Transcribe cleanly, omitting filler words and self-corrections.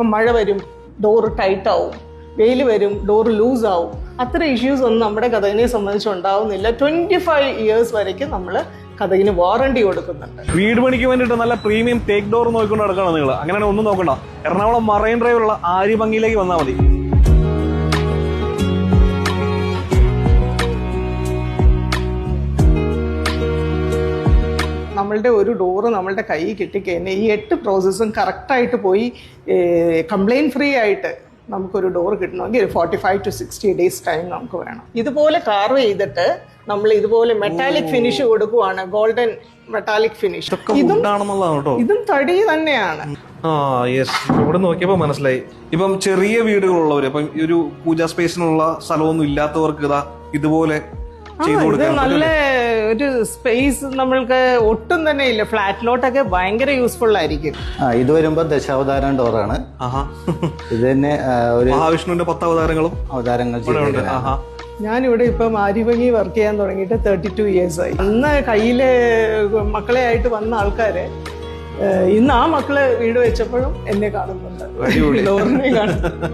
ഇപ്പം മഴ വരും ഡോറ് ടൈറ്റ് ആവും, വെയിൽ വരും ഡോറ് ലൂസ് ആവും. അത്ര ഇഷ്യൂസ് ഒന്നും നമ്മുടെ കഥകിനെ സംബന്ധിച്ച് ഉണ്ടാവുന്നില്ല. 25 ഇയേഴ്സ് വരയ്ക്കും നമ്മൾ കഥകിന് വാറണ്ടി കൊടുക്കുന്നുണ്ട്. വീട് പണിക്ക് വേണ്ടിയിട്ട് നല്ല പ്രീമിയം തേക്ക് ഡോർ നോക്കിക്കൊണ്ട് നടക്കണം നിങ്ങൾ. അങ്ങനെയാണ് ഒന്നും നോക്കണ്ട. എറണാകുളം മറൈൻ ഡ്രൈവിലുള്ള ആര്യഭംഗിയിലേക്ക് വന്നാൽ മതി. നമ്മളുടെ ഒരു ഡോറ് നമ്മളുടെ കൈ കിട്ടിക്കഴിഞ്ഞാൽ ഈ 8 പ്രോസസ്സും കറക്റ്റായിട്ട് പോയി കംപ്ലയിൻറ്റ് ഫ്രീ ആയിട്ട് നമുക്കൊരു ഡോർ കിട്ടണമെങ്കിൽ 45 to 60 days ടൈം നമുക്ക് വേണം. ഇതുപോലെ കാർവ് ചെയ്തിട്ട് നമ്മൾ ഇതുപോലെ മെറ്റാലിക് ഫിനിഷ് കൊടുക്കുവാണ്, ഗോൾഡൻ മെറ്റാലിക് ഫിനിഷ്. ഇതും തടി തന്നെയാണ്. ഇവിടെ നോക്കിയപ്പോ മനസ്സിലായി. ഇപ്പം ചെറിയ വീടുകളുള്ളവര്, ഇപ്പം ഈ ഒരു പൂജാ സ്പേസിനുള്ള സ്ഥലമൊന്നും ഇല്ലാത്തവർക്ക് ഇതാ ഇതുപോലെ ഇത് നല്ല ഒരു സ്പേസ് നമ്മൾക്ക് ഒട്ടും തന്നെ ഇല്ല. ഫ്ലാറ്റിലോട്ടൊക്കെ ഭയങ്കര യൂസ്ഫുൾ ആയിരിക്കും. ഇത് വരുമ്പോ ദശാവതാരം ഡോറാണ്. ഇത് തന്നെ മഹാവിഷ്ണുവിന്റെ 10 അവതാരങ്ങൾ ചെയ്തിട്ടുണ്ട്. ഞാനിവിടെ ഇപ്പം ആര്യഭംഗി വർക്ക് ചെയ്യാൻ തുടങ്ങിയിട്ട് 32 ഇയേഴ്സ് ആയി. അന്ന് കയ്യില് മക്കളെ ആയിട്ട് വന്ന ആൾക്കാര് ഇന്ന് ആ മക്കള് വീട് വെച്ചപ്പോഴും എന്നെ കാണുന്നുണ്ട്, ഡോറിനെ കാണുന്നുണ്ട്.